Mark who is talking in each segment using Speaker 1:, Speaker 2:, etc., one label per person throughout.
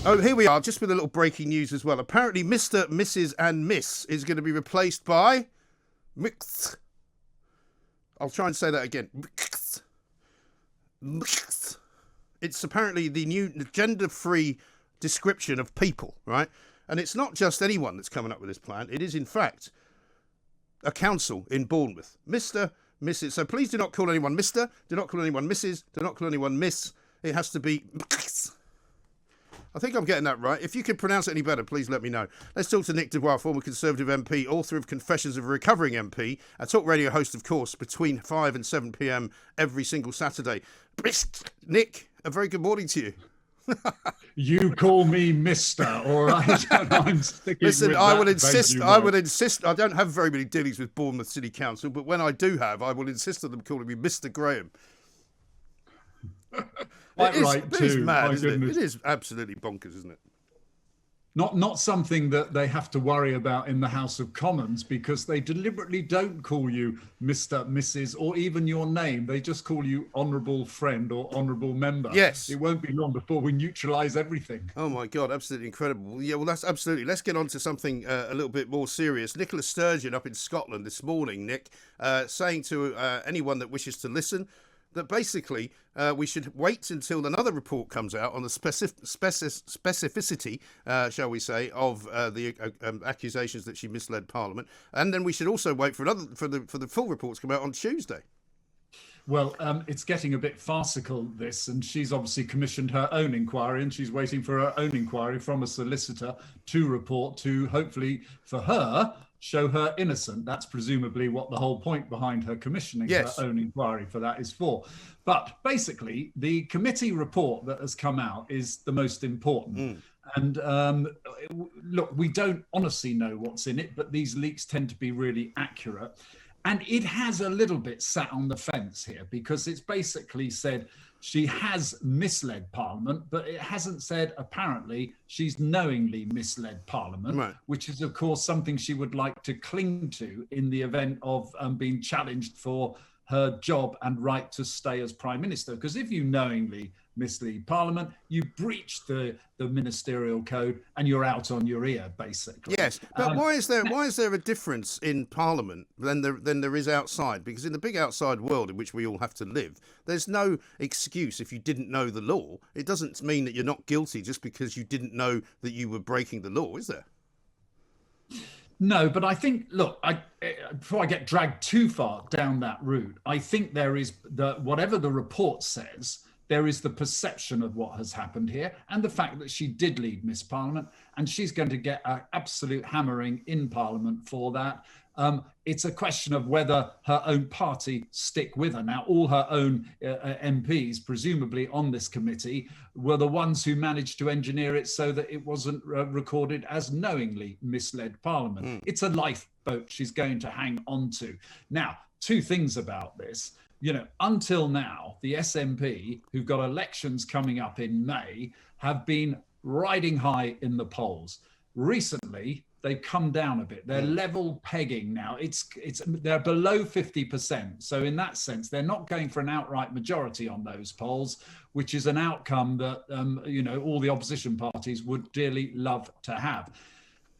Speaker 1: Oh, here we are, just with a little breaking news as well. Apparently, Mr., Mrs. and Miss is going to be replaced by Mix. I'll try and say that again. Mix. It's apparently the new gender-free description of people, right? And it's not just anyone that's coming up with this plan. It is, in fact, a council in Bournemouth. Mr., Mrs. So please do not call anyone Mr. Do not call anyone Mrs. Do not call anyone Miss. It has to be Mix. I think I'm getting that right. If you could pronounce it any better, please let me know. Let's talk to Nick de Bois, former Conservative MP, author of Confessions of a Recovering MP, a talk radio host, of course, between 5 and 7 p.m. every single Saturday. Nick, a very good morning to you.
Speaker 2: You call me Mr. All right, I'm sticking
Speaker 1: Listen,
Speaker 2: with
Speaker 1: I
Speaker 2: that,
Speaker 1: would insist. I would insist. I don't have very many dealings with Bournemouth City Council, but when I do have, I will insist on them calling me Mr. Graham. It is mad, isn't it? It is absolutely bonkers, isn't it?
Speaker 2: Not something that they have to worry about in the House of Commons, because they deliberately don't call you Mr., Mrs., or even your name. They just call you honourable friend or honourable member.
Speaker 1: Yes.
Speaker 2: It won't be long before we neutralise everything.
Speaker 1: Oh, my God, absolutely incredible. Yeah, well, that's absolutely. Let's get on to something a little bit more serious. Nicola Sturgeon up in Scotland this morning, Nick, saying to anyone that wishes to listen that basically we should wait until another report comes out on the specificity, shall we say, of the accusations that she misled Parliament, and then we should also wait for the full report to come out on Tuesday.
Speaker 2: Well, it's getting a bit farcical, this, and she's obviously commissioned her own inquiry, and she's waiting for her own inquiry from a solicitor to report to, hopefully, for her, show her innocent. That's presumably what the whole point behind her commissioning her own inquiry for that is for. But basically, the committee report that has come out is the most important. And look, we don't honestly know what's in it, but these leaks tend to be really accurate. And it has a little bit sat on the fence here, because it's basically said she has misled Parliament, but it hasn't said, apparently, she's knowingly misled Parliament, right, which is, of course, something she would like to cling to in the event of being challenged for her job and right to stay as Prime Minister. Because if you knowingly mislead Parliament, you breach the ministerial code and you're out on your ear, basically.
Speaker 1: Yes, but why is there a difference in Parliament than there is outside? Because in the big outside world in which we all have to live, there's no excuse if you didn't know the law. It doesn't mean that you're not guilty just because you didn't know that you were breaking the law, is there?
Speaker 2: No, but I think, look, before I get dragged too far down that route, I think there is whatever the report says, there is the perception of what has happened here and the fact that she did lead Miss Parliament, and she's going to get an absolute hammering in Parliament for that. It's a question of whether her own party stick with her. Now, all her own MPs, presumably on this committee, were the ones who managed to engineer it so that it wasn't recorded as knowingly misled Parliament. It's a lifeboat she's going to hang on to. Now, two things about this. You know, until now, the SNP, who've got elections coming up in May, have been riding high in the polls. Recently, they've come down a bit. They're level pegging now. They're below 50%. So in that sense, they're not going for an outright majority on those polls, which is an outcome that, all the opposition parties would dearly love to have.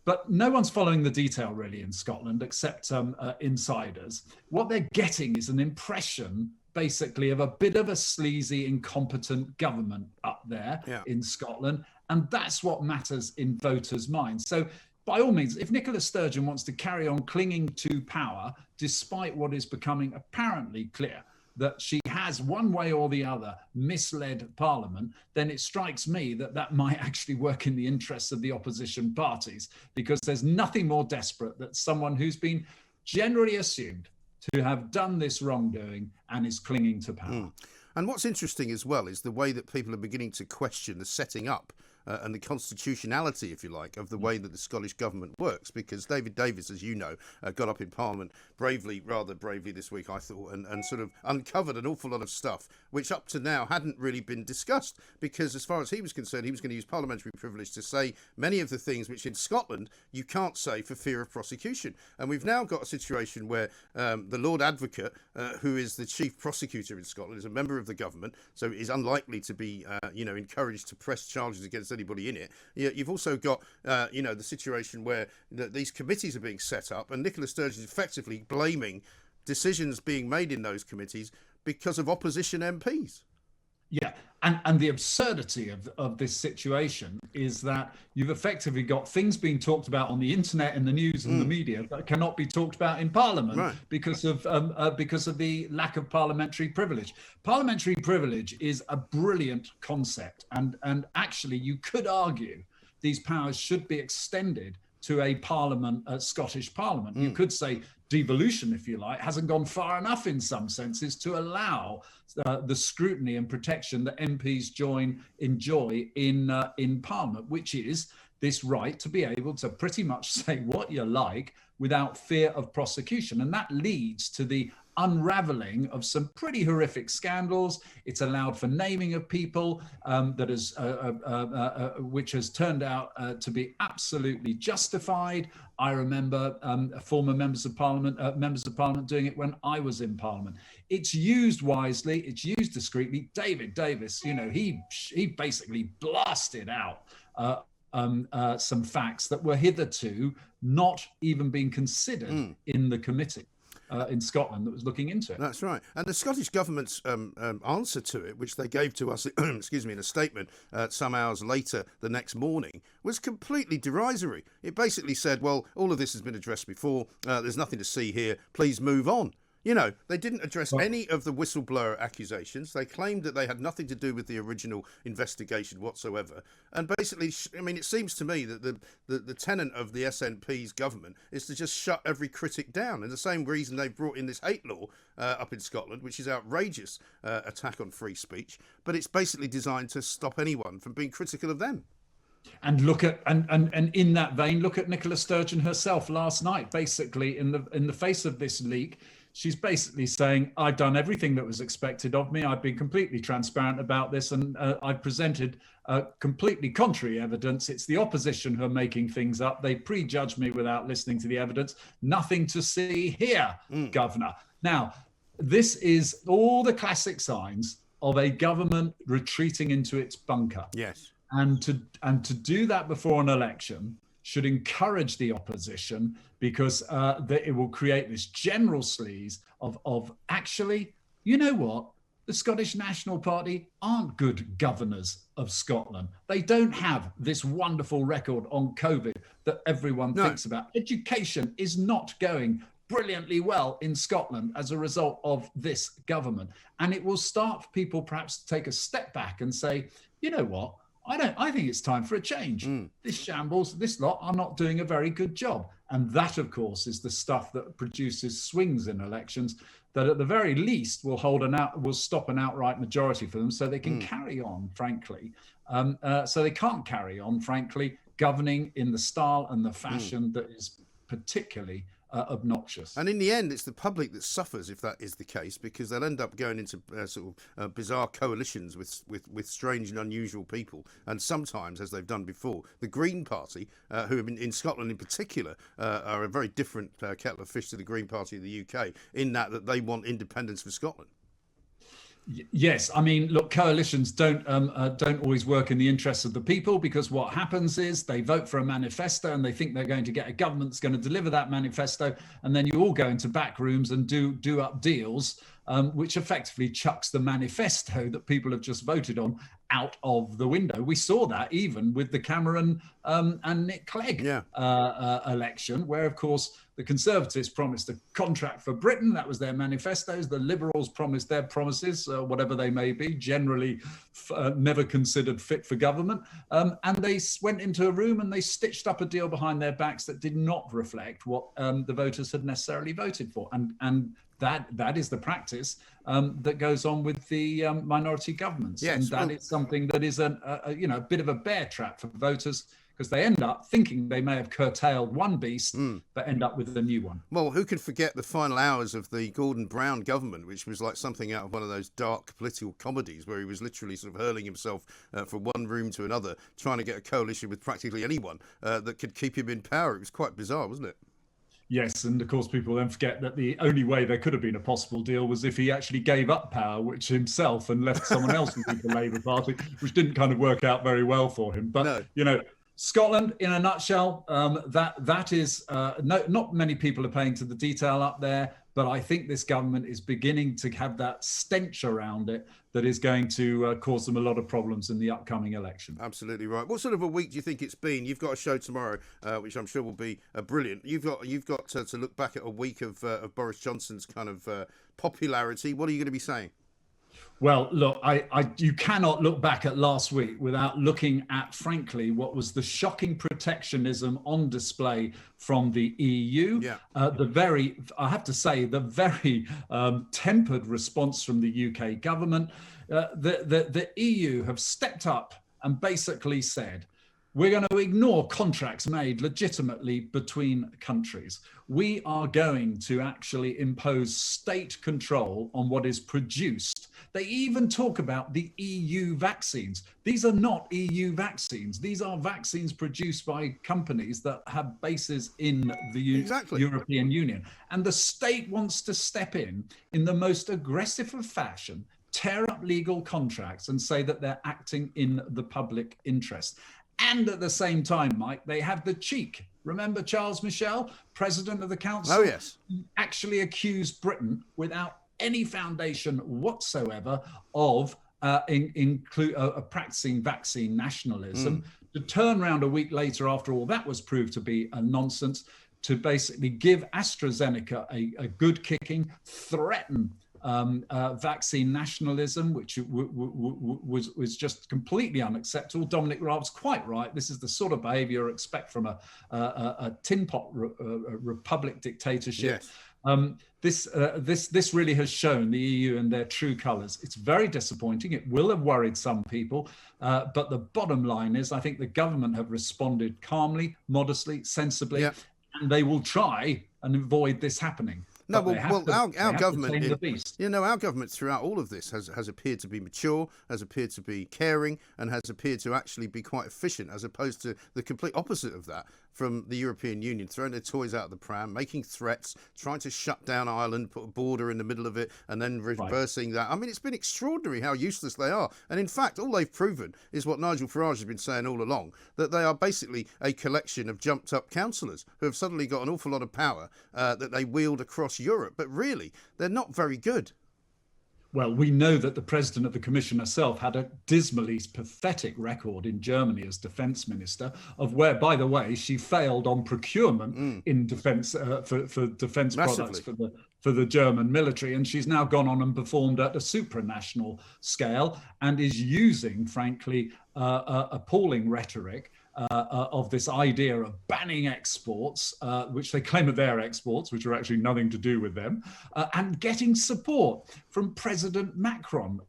Speaker 2: But no one's following the detail really in Scotland except insiders. What they're getting is an impression basically of a bit of a sleazy, incompetent government up there in Scotland. And that's what matters in voters' minds. So by all means, if Nicola Sturgeon wants to carry on clinging to power, despite what is becoming apparently clear, that she has one way or the other misled Parliament, then it strikes me that might actually work in the interests of the opposition parties, because there's nothing more desperate than someone who's been generally assumed to have done this wrongdoing and is clinging to power.
Speaker 1: And what's interesting as well is the way that people are beginning to question the setting up and the constitutionality, if you like, of the way that the Scottish government works, because David Davis, as you know, got up in Parliament rather bravely this week, I thought, and sort of uncovered an awful lot of stuff which up to now hadn't really been discussed, because as far as he was concerned, he was going to use parliamentary privilege to say many of the things which in Scotland you can't say for fear of prosecution. And we've now got a situation where the Lord Advocate, who is the chief prosecutor in Scotland, is a member of the government, so is unlikely to be, encouraged to press charges against anybody in it. You've also got, the situation where these committees are being set up, and Nicola Sturgeon is effectively blaming decisions being made in those committees because of opposition MPs.
Speaker 2: Yeah, and the absurdity of this situation is that you've effectively got things being talked about on the internet and the news and the media that cannot be talked about in Parliament because of the lack of parliamentary privilege. Parliamentary privilege is a brilliant concept, and actually you could argue these powers should be extended to a parliament, a Scottish Parliament. You could say devolution, if you like, hasn't gone far enough in some senses to allow the scrutiny and protection that MPs enjoy in Parliament, which is this right to be able to pretty much say what you like without fear of prosecution. And that leads to the unraveling of some pretty horrific scandals. It's allowed for naming of people which has turned out to be absolutely justified. I remember former members of Parliament doing it when I was in Parliament. It's used wisely. It's used discreetly. David Davis, he basically blasted out some facts that were hitherto not even being considered in the committee in Scotland that was looking into it.
Speaker 1: That's right. And the Scottish Government's answer to it, which they gave to us, excuse me, in a statement some hours later the next morning, was completely derisory. It basically said, well, all of this has been addressed before. There's nothing to see here. Please move on. They didn't address any of the whistleblower accusations. They claimed that they had nothing to do with the original investigation whatsoever. And basically, it seems to me that the tenet of the SNP's government is to just shut every critic down. And the same reason they brought in this hate law up in Scotland, which is outrageous attack on free speech. But it's basically designed to stop anyone from being critical of them.
Speaker 2: And look at and in that vein, look at Nicola Sturgeon herself last night. Basically, in the face of this leak, she's basically saying, I've done everything that was expected of me. I've been completely transparent about this, and I've presented completely contrary evidence. It's the opposition who are making things up. They prejudge me without listening to the evidence. Nothing to see here, Governor. Now, this is all the classic signs of a government retreating into its bunker.
Speaker 1: Yes.
Speaker 2: And to do that before an election should encourage the opposition, because it will create this general sleaze of actually, you know what? The Scottish National Party aren't good governors of Scotland. They don't have this wonderful record on COVID that everyone thinks about. Education is not going brilliantly well in Scotland as a result of this government. And it will start people perhaps to take a step back and say, you know what? I think it's time for a change. This shambles, this lot are not doing a very good job. And that, of course, is the stuff that produces swings in elections that at the very least will stop an outright majority for them, so they can carry on, frankly. So they can't carry on, frankly, governing in the style and the fashion that is particularly obnoxious.
Speaker 1: And in the end, it's the public that suffers if that is the case, because they'll end up going into bizarre coalitions with strange and unusual people. And sometimes, as they've done before, the Green Party, who have been in Scotland in particular, are a very different kettle of fish to the Green Party of the UK, in that they want independence for Scotland.
Speaker 2: Yes, I mean, look, coalitions don't always work in the interests of the people, because what happens is they vote for a manifesto and they think they're going to get a government that's going to deliver that manifesto, and then you all go into back rooms and do up deals, which effectively chucks the manifesto that people have just voted on out of the window. We saw that even with the Cameron and Nick Clegg election, where, of course, the Conservatives promised a contract for Britain. That was their manifestos. The Liberals promised their promises, whatever they may be, generally never considered fit for government. And they went into a room and they stitched up a deal behind their backs that did not reflect what the voters had necessarily voted for. And that is the practice that goes on with the minority governments.
Speaker 1: Yes,
Speaker 2: and that is something that is a bit of a bear trap for voters, because they end up thinking they may have curtailed one beast, but end up with a new one.
Speaker 1: Well, who can forget the final hours of the Gordon Brown government, which was like something out of one of those dark political comedies where he was literally sort of hurling himself from one room to another, trying to get a coalition with practically anyone that could keep him in power. It was quite bizarre, wasn't it?
Speaker 2: Yes, and of course people then forget that the only way there could have been a possible deal was if he actually gave up power, which himself, and left someone else lead the Labour Party, which didn't kind of work out very well for him. But,
Speaker 1: No.
Speaker 2: you know, Scotland, in a nutshell, that is, not many people are paying to the detail up there, but I think this government is beginning to have that stench around it that is going to cause them a lot of problems in the upcoming election.
Speaker 1: Absolutely right. What sort of a week do you think it's been? You've got a show tomorrow, which I'm sure will be brilliant. You've got to look back at a week of Boris Johnson's kind of popularity. What are you going to be saying?
Speaker 2: Well, look, you cannot look back at last week without looking at, frankly, what was the shocking protectionism on display from the EU.
Speaker 1: Yeah.
Speaker 2: I have to say, the very tempered response from the UK government. The EU have stepped up and basically said, we're going to ignore contracts made legitimately between countries. We are going to actually impose state control on what is produced. They even talk about the EU vaccines. These are not EU vaccines. These are vaccines produced by companies that have bases in the European Union. And the state wants to step in the most aggressive of fashion, tear up legal contracts and say that they're acting in the public interest. And at the same time, Mike, they have the cheek. Remember Charles Michel, president of the council?
Speaker 1: Oh, yes.
Speaker 2: Actually accused Britain without any foundation whatsoever of practicing vaccine nationalism, to turn around a week later after all that was proved to be a nonsense, to basically give AstraZeneca a good kicking, threaten vaccine nationalism, which was just completely unacceptable. Dominic Raab's quite right. This is the sort of behaviour you expect from a tin pot republic dictatorship.
Speaker 1: Yes.
Speaker 2: This really has shown the EU in their true colours. It's very disappointing. It will have worried some people, but the bottom line is, I think the government have responded calmly, modestly, sensibly, and they will try and avoid this happening.
Speaker 1: No, our government, our government throughout all of this has appeared to be mature, has appeared to be caring, and has appeared to actually be quite efficient, as opposed to the complete opposite of that from the European Union, throwing their toys out of the pram, making threats, trying to shut down Ireland, put a border in the middle of it, and then reversing that. I mean, it's been extraordinary how useless they are. And in fact, all they've proven is what Nigel Farage has been saying all along, that they are basically a collection of jumped up councillors who have suddenly got an awful lot of power that they wield across Europe. But really, they're not very good.
Speaker 2: Well, we know that the president of the Commission herself had a dismally pathetic record in Germany as defence minister, of where, by the way, she failed on procurement in defence for defence products for the German military, and she's now gone on and performed at a supranational scale and is using, frankly, appalling rhetoric of this idea of banning exports, which they claim are their exports, which are actually nothing to do with them, and getting support from President Macron.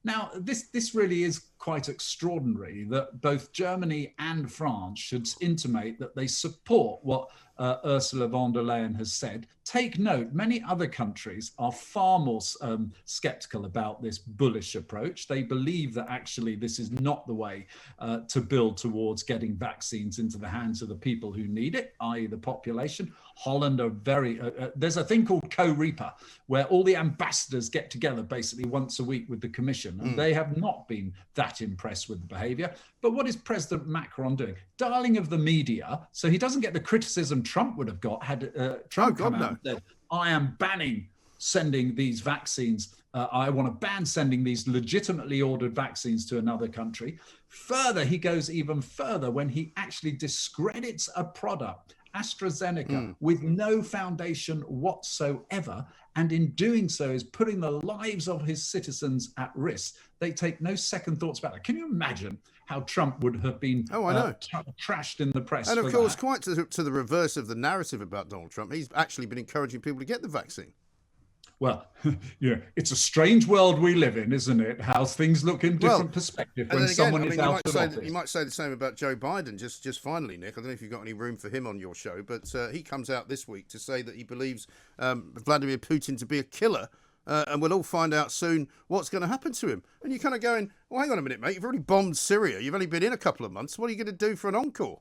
Speaker 2: Now this really is quite extraordinary that both Germany and France should intimate that they support what Ursula von der Leyen has said. Take note, many other countries are far more skeptical about this bullish approach. They believe that actually this is not the way to build towards getting vaccines into the hands of the people who need it, i.e. the population. Holland are very, there's a thing called Co-Reaper, where all the ambassadors get together basically once a week with the Commission, and they have not been that impressed with the behaviour. But what is President Macron doing? Darling of the media, so he doesn't get the criticism Trump would have got had Trump come out and said, I am banning sending these vaccines. I want to ban sending these legitimately ordered vaccines to another country. Further, he goes even further when he actually discredits a product, AstraZeneca, with no foundation whatsoever, and in doing so is putting the lives of his citizens at risk. They take no second thoughts about it. Can you imagine how Trump would have been trashed in the press?
Speaker 1: And of course, quite to the reverse of the narrative about Donald Trump, he's actually been encouraging people to get the vaccine.
Speaker 2: Well, it's a strange world we live in, isn't it? How things look in different perspective when someone is out of office.
Speaker 1: You might say the same about Joe Biden. Just finally, Nick, I don't know if you've got any room for him on your show, but he comes out this week to say that he believes Vladimir Putin to be a killer, and we'll all find out soon what's going to happen to him. And you're kind of going, well, hang on a minute, mate. You've already bombed Syria. You've only been in a couple of months. What are you going to do for an encore?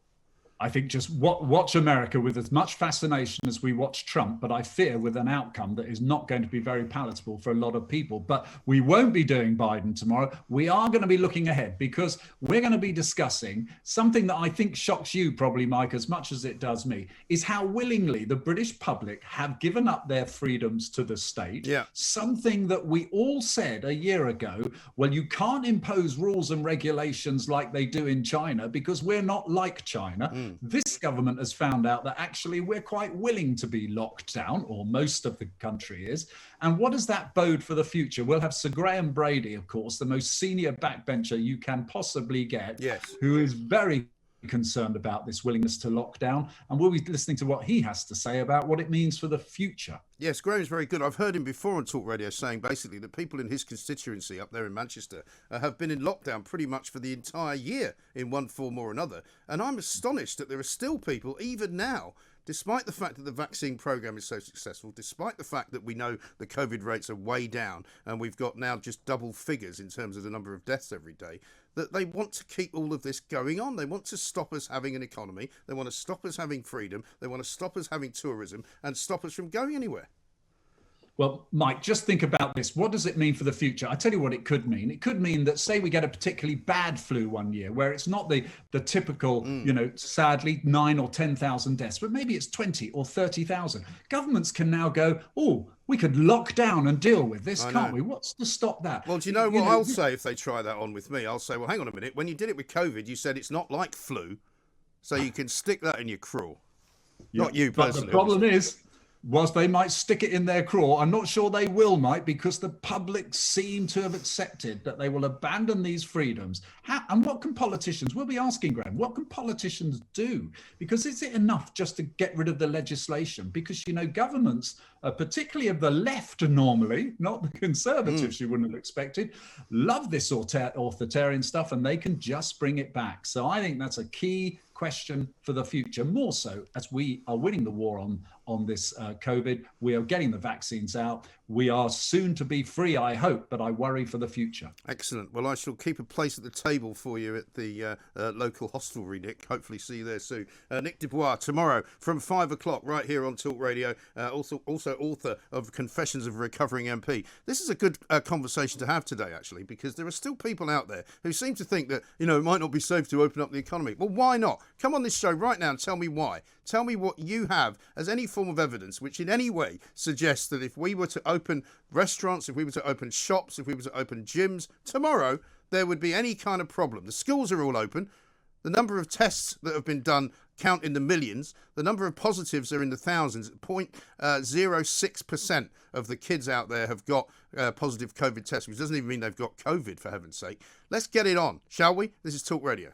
Speaker 2: I think just watch America with as much fascination as we watch Trump, but I fear with an outcome that is not going to be very palatable for a lot of people. But we won't be doing Biden tomorrow. We are going to be looking ahead because we're going to be discussing something that I think shocks you probably, Mike, as much as it does me, is how willingly the British public have given up their freedoms to the state.
Speaker 1: Yeah.
Speaker 2: Something that we all said a year ago, well, you can't impose rules and regulations like they do in China because we're not like China. This government has found out that actually we're quite willing to be locked down, or most of the country is. And what does that bode for the future? We'll have Sir Graham Brady, of course, the most senior backbencher you can possibly get,
Speaker 1: yes,
Speaker 2: who is very concerned about this willingness to lock down, and we'll be listening to what he has to say about what it means for the future.
Speaker 1: Yes, Graham's very good. I've heard him before on Talk Radio saying basically that people in his constituency up there in Manchester have been in lockdown pretty much for the entire year in one form or another. And I'm astonished that there are still people, even now, despite the fact that the vaccine program is so successful, despite the fact that we know the COVID rates are way down and we've got now just double figures in terms of the number of deaths every day, that they want to keep all of this going on. They want to stop us having an economy. They want to stop us having freedom. They want to stop us having tourism and stop us from going anywhere.
Speaker 2: Well, Mike, just think about this. What does it mean for the future? I tell you what it could mean. It could mean that, say, we get a particularly bad flu one year, where it's not the typical, sadly, 9 or 10,000 deaths, but maybe it's 20 or 30,000. Governments can now go, oh, we could lock down and deal with this, can't we? What's to stop that?
Speaker 1: Well, do you know what I'll say if they try that on with me? I'll say, well, hang on a minute. When you did it with COVID, you said it's not like flu, so you can stick that in your craw. Yeah, not you personally.
Speaker 2: But the problem is, whilst they might stick it in their craw, I'm not sure they will, Mike, because the public seem to have accepted that they will abandon these freedoms. And what can politicians, we'll be asking, Graham, what can politicians do? Because is it enough just to get rid of the legislation? Because, governments, particularly of the left normally, not the conservatives you wouldn't have expected, love this authoritarian stuff and they can just bring it back. So I think that's a key question for the future, more so as we are winning the war on this COVID. We are getting the vaccines out. We are soon to be free, I hope, but I worry for the future.
Speaker 1: Excellent. Well, I shall keep a place at the table for you at the local hostelry, Nick. Hopefully see you there soon. Nick de Bois, tomorrow from 5 o'clock right here on Talk Radio, also author of Confessions of a Recovering MP. This is a good conversation to have today, actually, because there are still people out there who seem to think that, it might not be safe to open up the economy. Well, why not? Come on this show right now and tell me why. Tell me what you have as any form of evidence which in any way suggests that if we were to open restaurants, if we were to open shops, if we were to open gyms tomorrow, there would be any kind of problem. The schools are all open. The number of tests that have been done count in the millions. The number of positives are in the thousands. 0.06% of the kids out there have got positive COVID tests, which doesn't even mean they've got COVID, for heaven's sake. Let's get it on, shall we? This is Talk Radio.